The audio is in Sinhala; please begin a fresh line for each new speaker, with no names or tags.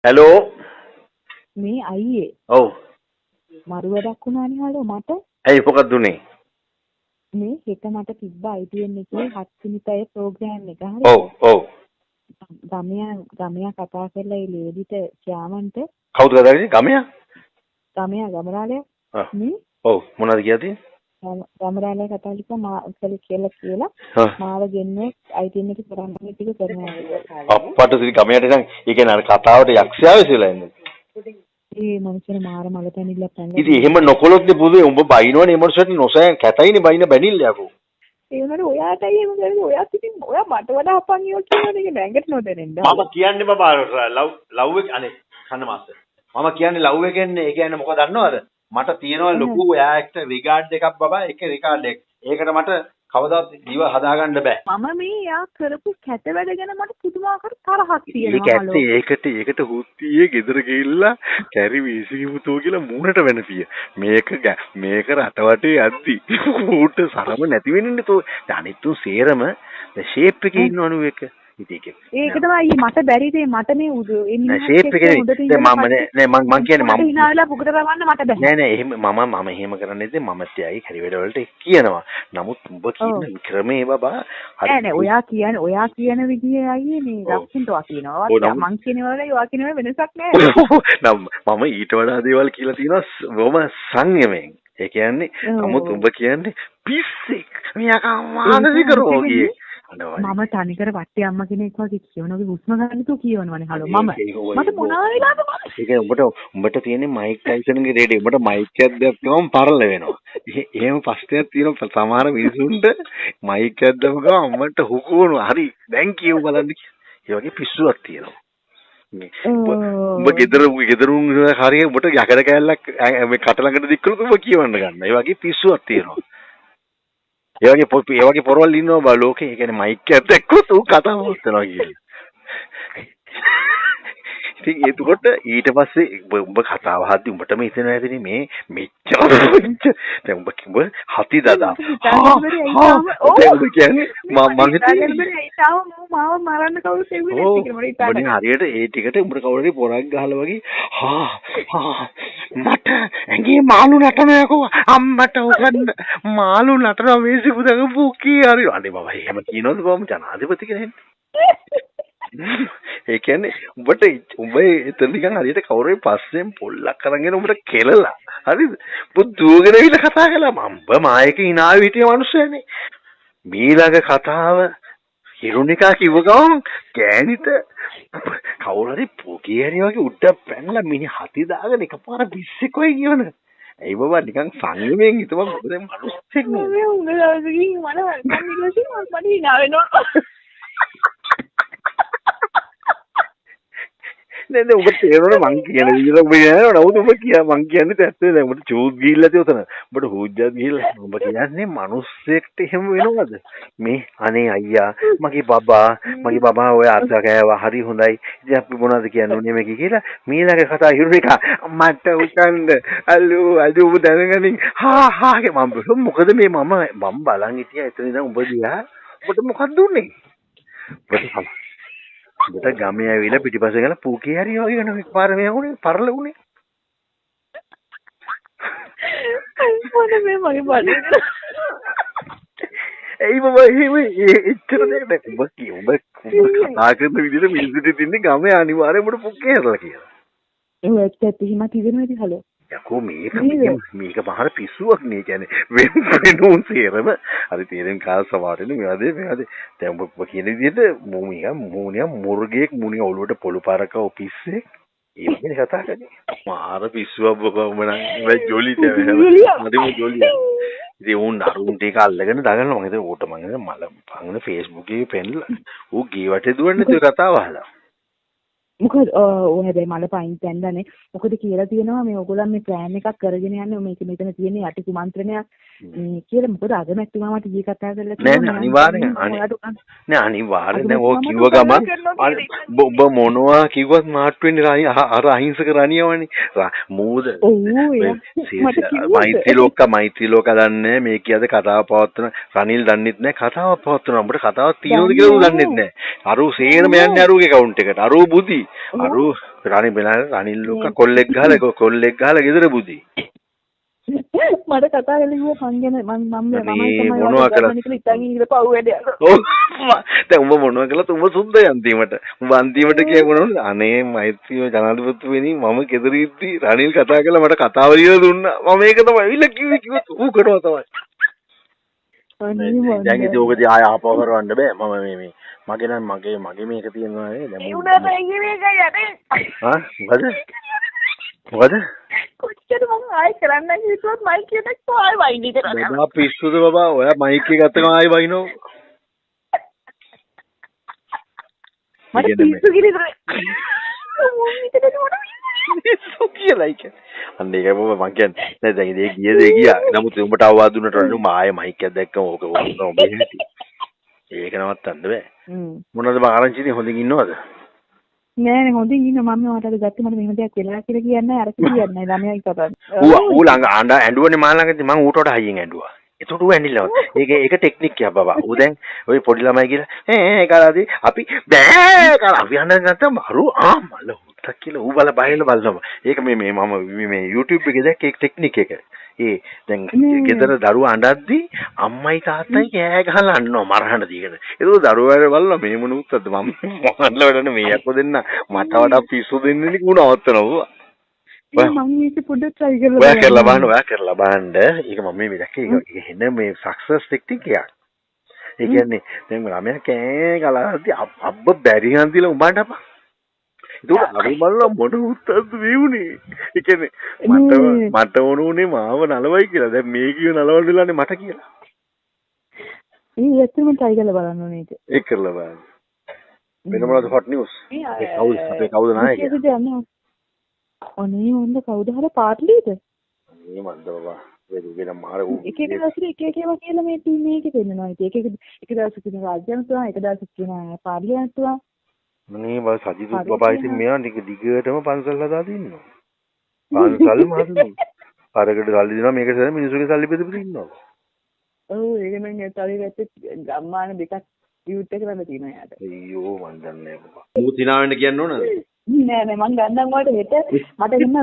हेलो
මේ අයියේ
ඔව්
මරු වැඩක් වුණානේ හලෝ මට
ඇයි මොකක්ද උනේ
මේ හෙට මට තිබ්බ ITN එකේ 7 වෙනි පැය ප්‍රෝග්‍රෑම් එක
ඔව්
ගමයා කතා කරලා ඒ ලේඩිට ශ්‍යාමන්ට
කවුද කතා කරන්නේ ගමයා
ගමරාලයා මේ
ඔව් මොනවද කියද්දී
ගමරාලයා කතා කියලා මාව ගෙන්නේ ITN එකේ කරන්නේ ටික කරනවා
අප්පට සිරි ගමයට නම් ඒ කියන්නේ අර කතාවට යක්ෂයාව වෙලා ඉන්නේ
ඒ මනුස්සයා මාර මල පැනිල්ල පැනලා
ඉතින් එහෙම නොකොලොත් නේ උඹ බයිනවනේ ඒ මනුස්සයාට නොසෑ කැතයිනේ බයින බැනිල්ල යකෝ
ඒ වුණාට ඔයාටයි එහෙම කරන්නේ ඔයාත් ඉතින් ඔයා මට වඩා අපන් කියෝ කියනවා නේ නැංගට නොදැනෙන්න
මම කියන්නේ බබා ලව් එක අනේ කන්න මාස්ටර් මම කියන්නේ ලව් එකන්නේ ඒ කියන්නේ මොකද දන්නවද මට තියෙනවා ලොකු එයා එක්ක රිගාඩ් එකක් බබා එක රිගාඩ් එක ඒකට මට කවදාවත් ජීව හදාගන්න බෑ
මම මේ යා කරපු කැත වැඩ ගැන මට පුදුමාකාර තරහක් තියෙනවා
ඒකට හුත්තියේ ගෙදර ගිහිල්ලා කැරි වීසිමුතෝ කියලා මූණට වෙනපිය මේක රටවටේ යද්දි ඌට සරම නැති වෙන්නේ තෝ අනිත්තු සේරම ෂේප් එකේ ඉන්නවනු එක
ඒක තමයි මට බැරි දේ මට මේ ඒ
ෂේප් එකේ මම කියන්නේ මම
හිනාවලා පුකට රවන්න මට බෑ
නෑ එහෙම මම එහෙම කරන්නේ නැද්ද මම තියයි හරි වැඩ වලට කියනවා නමුත් උඹ කියන ක්‍රමේ බබා
නෑ ඔයා කියන විදිහේ අයියේ මේ ලක්ෂණටවා කියනවා මං කියන වලයි ඔයා කියන වල වෙනසක් නෑ
මම ඊට වඩා දේවල් කියලා තියෙනවා බොහොම සංයමයෙන් ඒ කියන්නේ නමුත් උඹ කියන්නේ පිස්සෙක් මෙයා මානසික රෝගියෙක්
මම තනිකර වට්ටි අම්මා කෙනෙක් වගේ කියනවාගේ හුස්ම ගන්න තු කියවනවනේ හලෝ මම මට මොනවා වෙලාද
ඒක උඹට තියෙන්නේ මයික් ටයිසන්ගේ රේඩියෝ උඹට මයික් එකක් දැක්කම පරල වෙනවා එහෙම ප්‍රශ්නයක් තියෙනවා සමහර මිනිසුන්ට මයික් එකක් දැම්ම ගමන් අම්මට හුකුවනවා හරි දැන් කියමු බලන්න ඒ වගේ පිස්සුවක් තියෙනවා උඹ ගෙදරුන් හරිය උඹට යකඩ කෑල්ලක් මේ කට ළඟට දික්කලොත් උඹ කියවන්න ගන්න ඒ වගේ පිස්සුවක් තියෙනවා ඒ වගේ පොරවල් ඉන්නවා බා ලෝකේ. ඒ කියන්නේ මයික් එකක් දැක්කොත් ඌ කතා කරනවා කියන්නේ. ඉතින් ඒකට ඊට පස්සේ උඹ කතාව හද්දි උඹටම හිතෙනවා ඇතිනේ මේ මෙච්චර දැන් උඹ හති දදා. ඔව් කියන්නේ මම හිතන්නේ
මාව මරන්න කවුරුත් එන්නේ නැති කියලා මට හිතන්න.
හරියට ඒ ටිකට උඹට කවුරු හරි පොරක් ගහලා වගේ මට ඇඟේ මාළු නටනයකෝ අම්මට උගන්න මාළු නටන වේසි පුදක පුකී හරි අනේ බබා එහෙම කියනවද බම ජනාධිපති කෙනෙක් ඒ කියන්නේ උඹ එතන නිකන් හරියට කවුරු හරි පස්සෙන් පොල්ලක් අරගෙන උඹට කෙලලා හරිද පුදුගෙන විල කතා කළා මම්බ මායක hinaව හිටිය මිනිස්සුනේ මීළඟ කතාව හිරුනිකා කිව්ව ගමන් ගෑනිට කවුරු හරි පොකේ හරි වගේ උඩ පැනලා මිනි හති දාගෙන එකපාර පිස්සෙකෝයි කියවන. ඒ බබා නිකන් සංයමයෙන් හිටපන් මොකද මිනිස්සෙක් නේ.
මේ උඹ දවසකින් මට hina වෙනවා.
නේද ඔබ තේරෙනවද මං කියන විදිහට ඔබ කියනවා නේද ඔබ කියා මං කියන්නේ ඇත්තද දැන් ඔබට චූත් ගිහිල්ලා තියෙන ඔබට හුජ්ජත් ගිහිල්ලා ඔබ කියන්නේ මිනිස්සෙක්ට එහෙම වෙනවද මේ අනේ අයියා මගේ බබා ඔය අත කෑවා හරි හොඳයි ඉතින් අපි මොනවද කියන්නේ මේක කියලා මීළඟ කතා හිරුනික මට උකන්ද අලු ඔබ දැනගනින් හා මම මොකද මේ මම බලන් හිටියා එතන ඉඳන් ඔබ දිහා ඔබට මොකක්ද උනේ ඔබට ගමේ ඇවිල්ලා පිටිපස්සේ ගාලා පූකේ හරි වගේ වෙන එකපාර මේ වුණේ පරල වුණේ
මොන මේ මගේ බලන්න
එයි බබා එහෙම එච්චර දෙයක් ඔබ කතා කරන විදිහට මිනිස්සුන්ට තින්නේ ගමේ අනිවාර්යයෙන්ම පූකේ හරලා කියලා
ඒ ඇත්ත එහෙම තිබෙනවද හලෝ
යකෝ මේක මහර පිස්සුවක් නේ කියන්නේ වෙනුන් සේරම හරි තේරෙන කාල සවාරෙන්නේ මෙයාද දැන් ඔබ කියන විදිහට මූණියා මුර්ගෙක් මූණිය ඔලුවට පොළු පාරක ඔපිස්සේ ඒ වගේ කතා කරන්නේ මහර පිස්සුවක් බොකම නම් මේ ජොලි තමයි ජොලි ඉතින් උන් අරුන් ටික අල්ලගෙන දාගන්න මම හිතුවා ඕට මම මල පංගන Facebook එකේ පෙන්නලා ඌ ගේ වටේ දුවන්නේ ඒ කතාව අහලා
මොකද ඔය හැබැයි මල පයින් තැන්දනේ මොකද කියලා තියෙනවා මේ ඔයගොල්ලන් මේ ප්ලෑන් එකක් කරගෙන යන්නේ මේක මෙතන තියෙන යටි කුමන්ත්‍රණයක් මේ කියලා මොකද අද මැතිතුමා මට ඊ කතා කරලා
නෑ අනිවාර්යෙන් ඕක කිව්ව ගමන් ඔබ මොනවා කිව්වත් මාට් වෙන්නේ අර අහිංසක රණියවනේ මූද මෛත්‍රී ලෝක දන්නේ මේ කියද කතාව පවත්වන රනිල් දන්නෙත් නෑ කතාවක් පවත්වන උඹට කතාවක් තියෙනවද කියලා දන්නෙත් නෑ අරු සේරම යන්නේ අරුගේ account එකට අරු බුදි අරු රණි බලන්න රනිල් ලෝක කොල්ලෙක් ගහලා ගෙදර බුදි.
මට කතා කරලා කිව්වා මං ගැන මම තමයි
මොනවා කළා
ඉතින් ඉඳලා පව් වැඩ
ඔව් දැන් උඹ මොනවා කළත් උඹ සුද්ද අන්තිමට උඹ අන්තිමට කියවනවනේ අනේ මෛත්‍රිය ජනාධිපතිතුමනි මම ගෙදර ඉද්දි රනිල් කතා කළා මට කතාව ලියලා දුන්නා මම ඒක තමයි ඇවිල්ලා කිව්වේ ඌ කරනවා තමයි දැන් ඉතින් ඕකදී ආය ආපහු කරවන්න බෑ මම මේ මගේ නම් මගේ මේක තියෙනවා නේ දැන් මොකද
කොච්චර මම ආයෙ කරන්න කිව්වොත් මයික් එකට ආයෙ වයින් කරනවා
බබා පිස්සුද බබා ඔයා මයික් එක ගත්ත ගමන් ආයෙ වයින්ෝ
මට පිස්සු කිරිද
පිස්සු කියලා ඒක අන්න ඒක බබා මං කියන්නේ දැන් ඉතින් ඒ ගියා නමුත් උඹට අවවාද දුන්නට වඩා මම ආයෙ මයික් එක දැක්කම ඕක ඒක නවත්තන්න බෑ මොනවද බං ආරංචිනේ හොඳින් ඉන්නවද
නෑ හොඳින් ඉන්න මම ඔයාලට ගත්ත මට මෙහෙම දෙයක් වෙලා කියලා කියන්නේ අර කියන්නේ ළමයි කතා.
ඌ ළඟ ඇඬුවනේ මා ළඟදී මං ඌට වඩා හයියෙන් ඇඬුවා. ඒකට ඌ ඇඬිලා. ඒක ටෙක්නික් කියා බබා. ඌ දැන් ওই පොඩි ළමයි කියලා කාලාදී අපි බෑ කාලා අපි අඬන නැත්තම් මරු මල හොත්තක් කියලා ඌ බල බයලා බලනවා. ඒක මේ මම YouTube එකේ දැක්ක ටෙක්නික් එක. දැන් ගෙදර දරුවා අඬද්දි අම්මයි තාත්තයි කෑ ගහලා අඬනවා මරහන දීගෙන. ඒක දරුවාට බලලා මේ මොන උත්තරද මම මොකක්ද වැඩන්නේ මේ අක්කෝ දෙන්න මට වඩා පිස්සු දෙන්නේ කුණ අවත්තනවා.
මම මේක පොඩ්ඩක් try
කරලා බලන්න. ඒක මම මේ දැක්කේ ඒක එන මේ සක්සස් ටෙක්නික් එකක්. ඒ කියන්නේ දැන් ළමයා කෑ ගහලාදී අබ්බ බැරි හන්දිලා උඹට අපා. ඒක අර බලලා මොන උත්තරද වුනේ. ඒ කියන්නේ මට ඕනුනේ මාව නලවයි කියලා. දැන් මේ කිය නලවන්නලානේ මට කියලා.
ඒ ඇත්තම try කරලා බලන්න ඕනේ ඒක.
ඒක කරලා බලන්න. වෙන මොනවද hot news? ඒ කවුද නායකයා?
අනේ හොඳ කවුද හර පාර්ලිද?
මේ මන්ද බබා. වෙන මාර
එක දවසට එක ඒවා කියලා මේ ටීම් එකේ පෙන්නනවා. එක දවසක කියන රාජ්‍ය අමාත්‍යතුමා එක දවසක කියන පාර්ලිය අමාත්‍යතුමා
මේ බල සජිත් බබා ඉතින් මෙයා දිගටම පන්සල් හදා දින්නවා. පන්සල් මාදු. පාරකට සල්ලි දෙනවා මේකට සල්ලි මිනිස්සුගේ සල්ලි බෙදපු ඉන්නවා.
ඔව් ඒක නම් ඇත්තටම ගම්මාන දෙකක් යූට් එක කරලා තියෙනවා යාට.
අයියෝ මන් දන්නේ නැහැ බබා. මූ තිනාවෙන්න කියන්න ඕනද?
නෑ මං ගන්නම් වලට හෙට මට එන්න